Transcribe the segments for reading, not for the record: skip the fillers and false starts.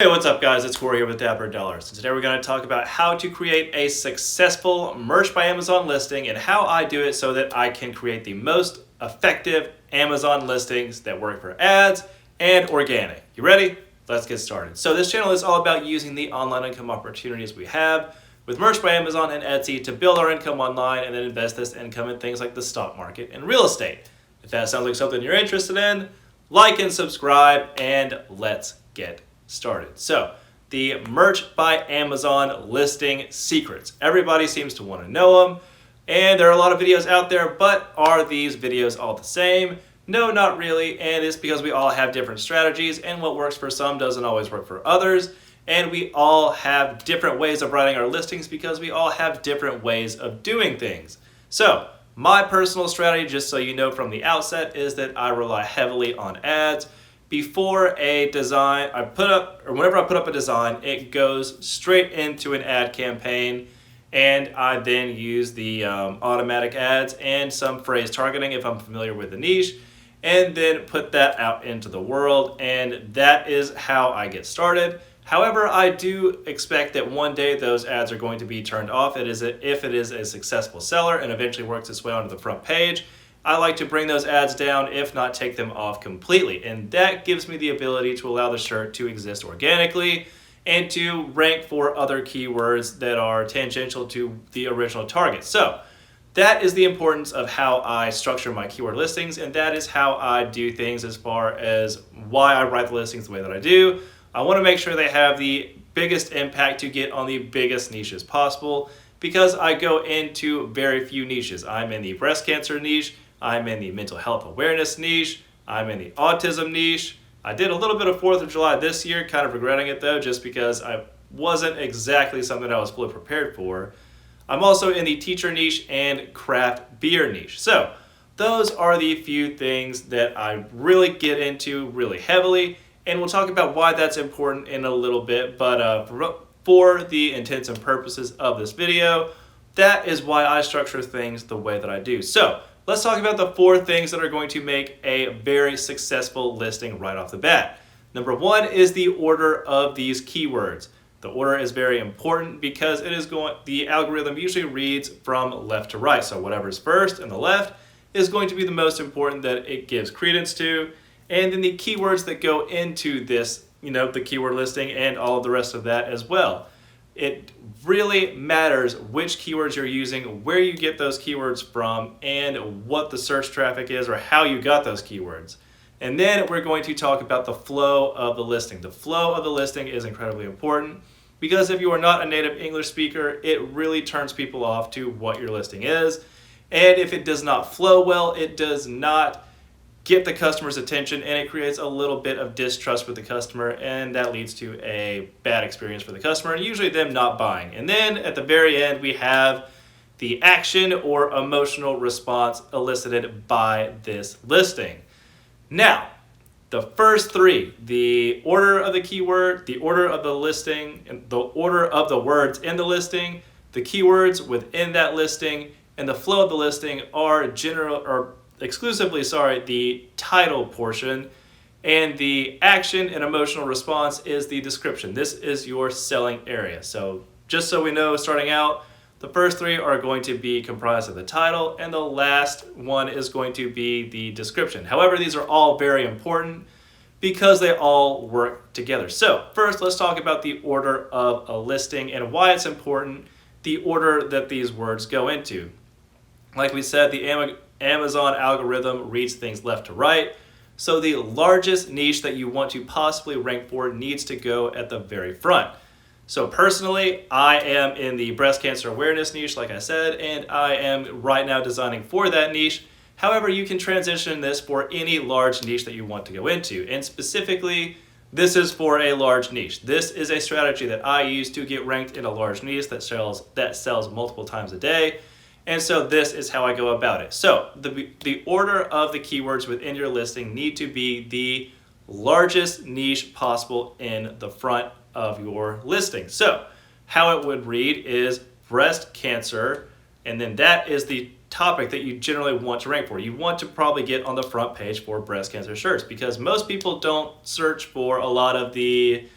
Hey, what's up guys? It's Corey here with Dapper Dollars. And today we're going to talk about how to create a successful Merch by Amazon listing and how I do it so that I can create the most effective Amazon listings that work for ads and organic. You ready? Let's get started. So this channel is all about using the online income opportunities we have with Merch by Amazon and Etsy to build our income online and then invest this income in things like the stock market and real estate. If that sounds like something you're interested in, like and subscribe and let's get started. So the Merch by Amazon listing secrets. Everybody seems to want to know them, and there are a lot of videos out there, but are these videos all the same? No, not really, and it's because we all have different strategies, and what works for some doesn't always work for others, and we all have different ways of writing our listings because we all have different ways of doing things. So my personal strategy, just so you know from the outset, is that I rely heavily on ads. Before a design whenever I put up a design, it goes straight into an ad campaign, and I then use the automatic ads and some phrase targeting if I'm familiar with the niche, and then put that out into the world, and that is how I get started. However, I do expect that one day those ads are going to be turned off if it is a successful seller and eventually works its way onto the front page. I like to bring those ads down, if not take them off completely. And that gives me the ability to allow the shirt to exist organically and to rank for other keywords that are tangential to the original target. So that is the importance of how I structure my keyword listings, and that is how I do things as far as why I write the listings the way that I do. I want to make sure they have the biggest impact to get on the biggest niches possible, because I go into very few niches. I'm in the breast cancer niche, I'm in the mental health awareness niche, I'm in the autism niche. I did a little bit of 4th of July this year, kind of regretting it though, just because I wasn't exactly something I was fully prepared for. I'm also in the teacher niche and craft beer niche. So those are the few things that I really get into really heavily, and we'll talk about why that's important in a little bit, but for the intents and purposes of this video, that is why I structure things the way that I do. So let's talk about the 4 things that are going to make a very successful listing right off the bat. Number 1 is the order of these keywords. The order is very important because the algorithm usually reads from left to right. So whatever's first and the left is going to be the most important that it gives credence to. And then the keywords that go into this, the keyword listing and all of the rest of that as well. It really matters which keywords you're using, where you get those keywords from, and what the search traffic is or how you got those keywords. And then we're going to talk about the flow of the listing. The flow of the listing is incredibly important because if you are not a native English speaker, it really turns people off to what your listing is. And if it does not flow well, it does not get the customer's attention, and it creates a little bit of distrust with the customer, and that leads to a bad experience for the customer and usually them not buying. And then at the very end, we have the action or emotional response elicited by this listing. Now, the first 3, the order of the keyword, the order of the listing, and the order of the words in the listing, the keywords within that listing, and the flow of the listing are exclusively the title portion, and the action and emotional response is the description. This is your selling area. So just so we know, starting out, the first 3 are going to be comprised of the title, and the last one is going to be the description. However, these are all very important because they all work together. So first, let's talk about the order of a listing and why it's important, the order that these words go into. Like we said, the Amazon algorithm reads things left to right, so the largest niche that you want to possibly rank for needs to go at the very front. So personally, I am in the breast cancer awareness niche, like I said, and I am right now designing for that niche. However, you can transition this for any large niche that you want to go into, and specifically, this is for a large niche. This is a strategy that I use to get ranked in a large niche that sells multiple times a day. And so this is how I go about it. So the order of the keywords within your listing need to be the largest niche possible in the front of your listing. So how it would read is breast cancer, and then that is the topic that you generally want to rank for. You want to probably get on the front page for breast cancer shirts because most people don't search for a lot of the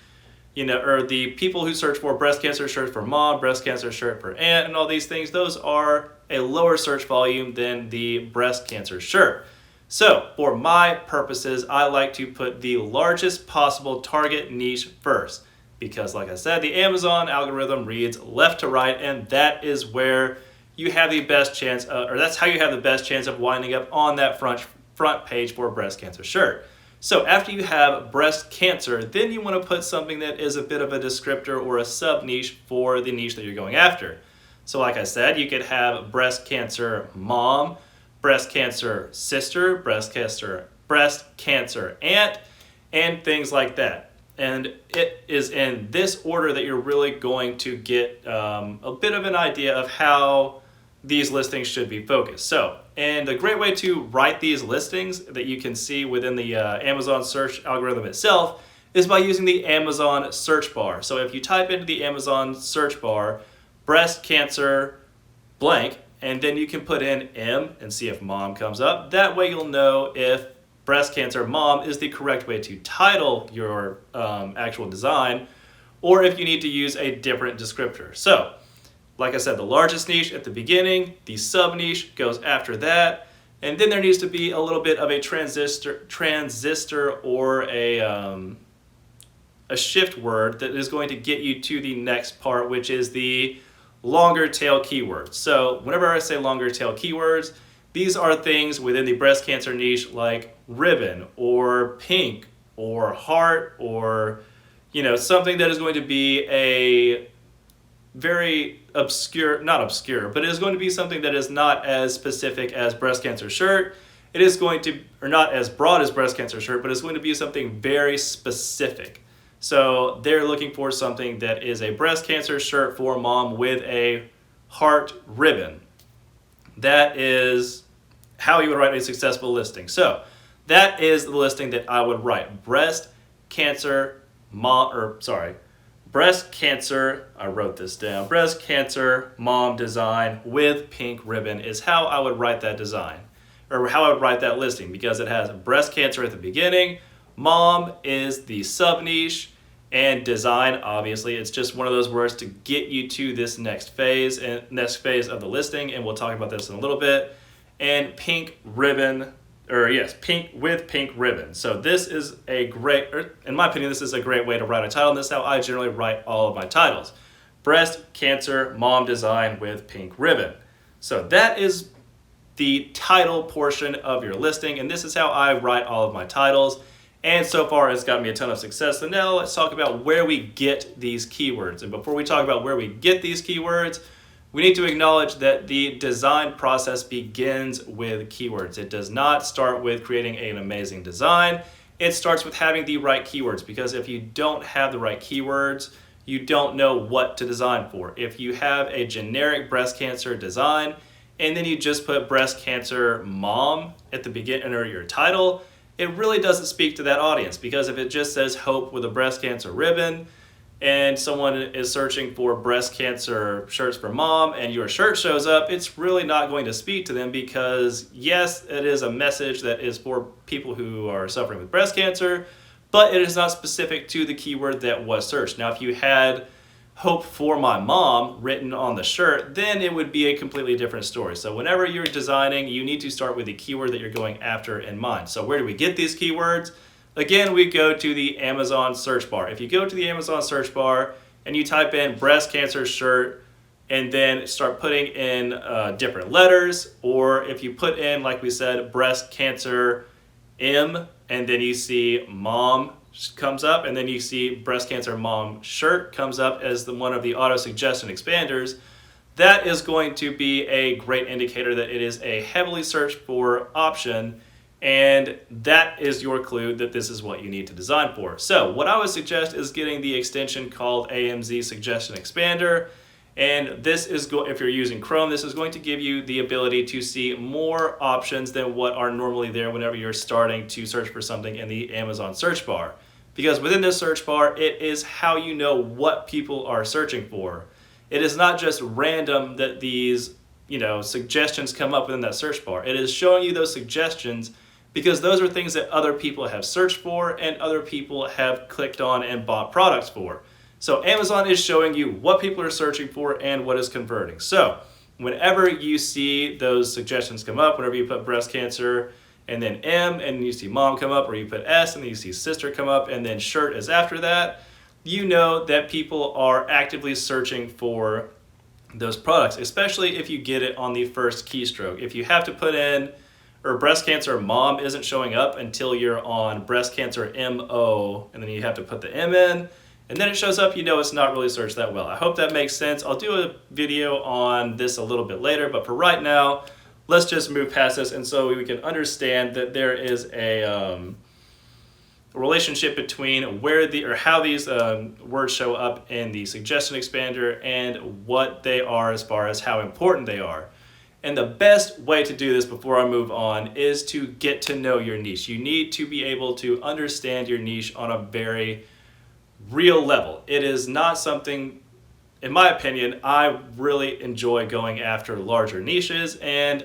or the people who search for breast cancer search for mom, breast cancer search for aunt, and all these things, those are a lower search volume than the breast cancer shirt. So for my purposes, I like to put the largest possible target niche first, because like I said, the Amazon algorithm reads left to right, and that is where you have the best chance, or that's how you have the best chance of winding up on that front page for a breast cancer shirt. So after you have breast cancer, then you want to put something that is a bit of a descriptor or a sub niche for the niche that you're going after. So like I said, you could have breast cancer mom, breast cancer sister, breast cancer aunt, and things like that. And it is in this order that you're really going to get a bit of an idea of how these listings should be focused. So, and a great way to write these listings that you can see within the Amazon search algorithm itself is by using the Amazon search bar. So if you type into the Amazon search bar, breast cancer blank, and then you can put in M and see if mom comes up. That way you'll know if breast cancer mom is the correct way to title your actual design, or if you need to use a different descriptor. So, like I said, the largest niche at the beginning, the sub niche goes after that, and then there needs to be a little bit of a transistor or a shift word that is going to get you to the next part, which is the longer tail keywords. So whenever I say longer tail keywords, these are things within the breast cancer niche like ribbon or pink or heart, or something that is going to be a very obscure, not obscure, but it is going to be something that is not as specific as breast cancer shirt. It is going to, or not as broad as breast cancer shirt, but it's going to be something very specific. So they're looking for something that is a breast cancer shirt for mom with a heart ribbon. That is how you would write a successful listing. So that is the listing that I would write. Breast cancer I wrote this down. Breast cancer mom design with pink ribbon is how I would write that design, or how I would write that listing, because it has breast cancer at the beginning, mom is the sub niche, and design, obviously, it's just one of those words to get you to this next phase of the listing, and we'll talk about this in a little bit. And pink ribbon, pink with pink ribbon. So this is a great, in my opinion, this is a great way to write a title, and this is how I generally write all of my titles. Breast cancer mom design with pink ribbon. So that is the title portion of your listing, and this is how I write all of my titles. And so far it's gotten me a ton of success. So now let's talk about where we get these keywords. And before we talk about where we get these keywords, we need to acknowledge that the design process begins with keywords. It does not start with creating an amazing design. It starts with having the right keywords, because if you don't have the right keywords, you don't know what to design for. If you have a generic breast cancer design and then you just put breast cancer mom at the beginning or your title, it really doesn't speak to that audience, because if it just says hope with a breast cancer ribbon and someone is searching for breast cancer shirts for mom and your shirt shows up, it's really not going to speak to them, because yes, it is a message that is for people who are suffering with breast cancer, but it is not specific to the keyword that was searched. Now, if you had hope for my mom written on the shirt, then it would be a completely different story. So whenever you're designing, you need to start with the keyword that you're going after in mind. So where do we get these keywords? Again, we go to the Amazon search bar. If you go to the Amazon search bar and you type in breast cancer shirt and then start putting in different letters, or if you put in, like we said, breast cancer M, and then you see mom comes up, and then you see breast cancer mom shirt comes up as one of the auto suggestion expanders, that is going to be a great indicator that it is a heavily searched for option, and that is your clue that this is what you need to design for. So what I would suggest is getting the extension called AMZ Suggestion Expander, and this is, if you're using Chrome, this is going to give you the ability to see more options than what are normally there whenever you're starting to search for something in the Amazon search bar. Because within this search bar, it is how you know what people are searching for. It is not just random that these suggestions come up within that search bar. It is showing you those suggestions because those are things that other people have searched for and other people have clicked on and bought products for. So Amazon is showing you what people are searching for and what is converting. So whenever you see those suggestions come up, whenever you put breast cancer and then M and you see mom come up, or you put S and then you see sister come up and then shirt is after that, you know that people are actively searching for those products, especially if you get it on the first keystroke. If you have to put in, or breast cancer mom isn't showing up until you're on breast cancer MO, and then you have to put the M in, and then it shows up, you know it's not really searched that well. I hope that makes sense. I'll do a video on this a little bit later, but for right now, let's just move past this, and so we can understand that there is a relationship between how these words show up in the suggestion expander and what they are as far as how important they are. And the best way to do this before I move on is to get to know your niche. You need to be able to understand your niche on a very real level. It is not something, in my opinion, I really enjoy going after larger niches and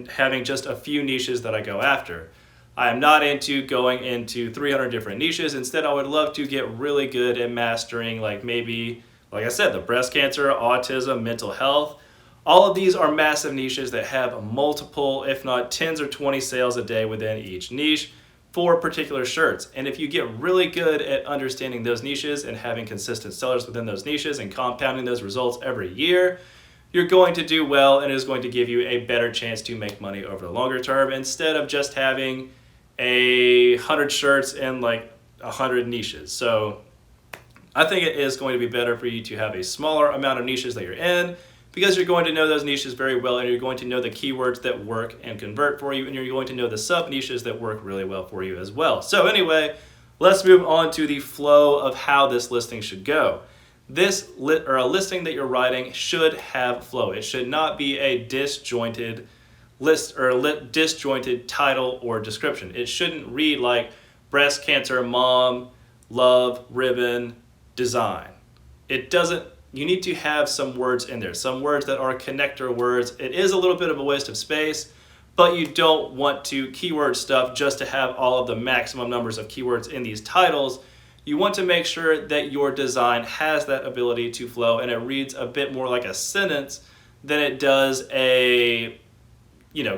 having just a few niches that I go after. I am not into going into 300 different niches. Instead, I would love to get really good at mastering, like I said, the breast cancer, autism, mental health. All of these are massive niches that have multiple, if not 10s or 20 sales a day within each niche for particular shirts. And if you get really good at understanding those niches and having consistent sellers within those niches and compounding those results every year, you're going to do well, and it is going to give you a better chance to make money over the longer term instead of just having 100 shirts in like 100 niches. So I think it is going to be better for you to have a smaller amount of niches that you're in, because you're going to know those niches very well, and you're going to know the keywords that work and convert for you, and you're going to know the sub niches that work really well for you as well. So anyway, let's move on to the flow of how this listing should go. A listing that you're writing should have flow. It should not be a disjointed list or disjointed title or description. It shouldn't read like breast cancer mom, love, ribbon, design. You need to have some words in there, some words that are connector words. It is a little bit of a waste of space, but you don't want to keyword stuff just to have all of the maximum numbers of keywords in these titles. You want to make sure that your design has that ability to flow and it reads a bit more like a sentence than it does a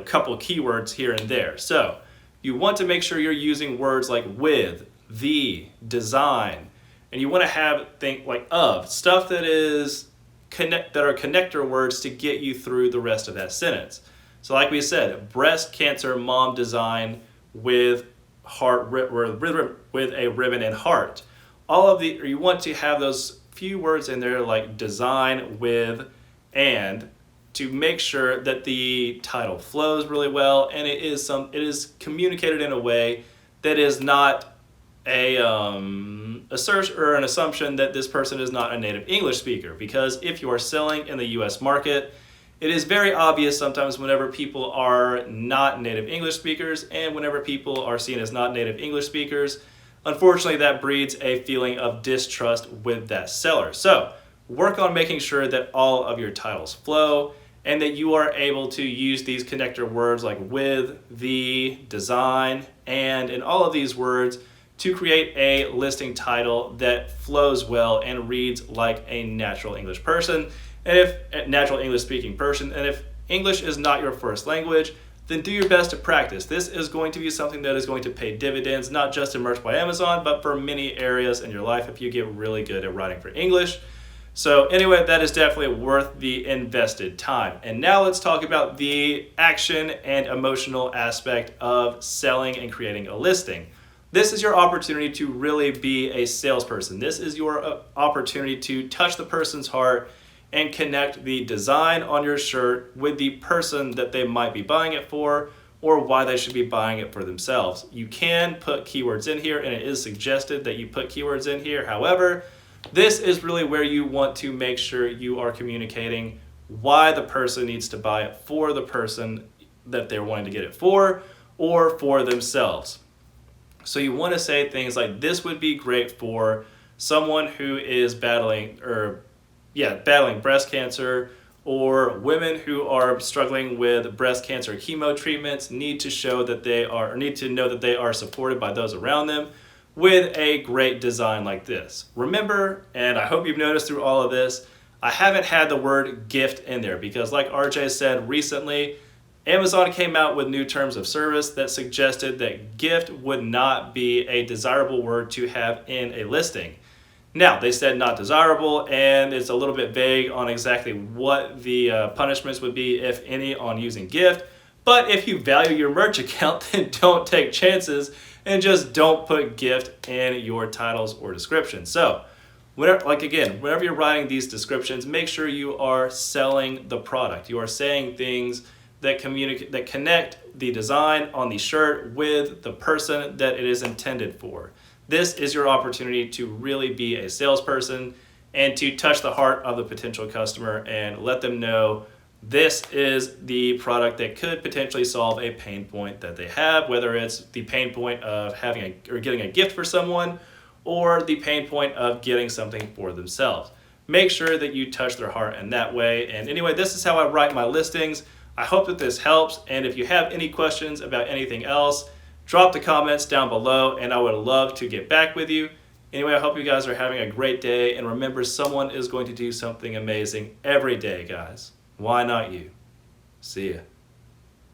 couple keywords here and there. So you want to make sure you're using words like with, the, design, and you want to have think like of, stuff that are connector words to get you through the rest of that sentence. So like we said, breast cancer mom design with heart, with a ribbon and heart. You want to have those few words in there like design, with, and, to make sure that the title flows really well and it is communicated in a way that is not a search or an assumption that this person is not a native English speaker. Because if you are selling in the US market, it is very obvious sometimes whenever people are not native English speakers, and whenever people are seen as not native English speakers, unfortunately that breeds a feeling of distrust with that seller. So work on making sure that all of your titles flow and that you are able to use these connector words like with, the, design, and all of these words to create a listing title that flows well and reads like a natural English person, and if a natural English speaking person. And if English is not your first language, then do your best to practice. This is going to be something that is going to pay dividends, not just in Merch by Amazon, but for many areas in your life if you get really good at writing for English. So anyway, that is definitely worth the invested time. And now let's talk about the action and emotional aspect of selling and creating a listing. This is your opportunity to really be a salesperson. This is your opportunity to touch the person's heart and connect the design on your shirt with the person that they might be buying it for, or why they should be buying it for themselves. You can put keywords in here, and it is suggested that you put keywords in here. However, this is really where you want to make sure you are communicating why the person needs to buy it for the person that they're wanting to get it for, or for themselves. So you want to say things like, this would be great for someone who is battling breast cancer, or women who are struggling with breast cancer chemo treatments need to show that they are, or need to know that they are supported by those around them with a great design like this. Remember, and I hope you've noticed through all of this, I haven't had the word gift in there because, like RJ said recently, Amazon came out with new terms of service that suggested that gift would not be a desirable word to have in a listing. Now, they said not desirable, and it's a little bit vague on exactly what the punishments would be, if any, on using gift. But if you value your merch account, then don't take chances and just don't put gift in your titles or descriptions. So, whenever you're writing these descriptions, make sure you are selling the product. You are saying things that connect the design on the shirt with the person that it is intended for. This is your opportunity to really be a salesperson and to touch the heart of the potential customer and let them know this is the product that could potentially solve a pain point that they have, whether it's the pain point of having or getting a gift for someone, or the pain point of getting something for themselves. Make sure that you touch their heart in that way. And anyway, this is how I write my listings. I hope that this helps, and if you have any questions about anything else, drop the comments down below and I would love to get back with you. Anyway, I hope you guys are having a great day, and remember, someone is going to do something amazing every day, guys. Why not you? See ya.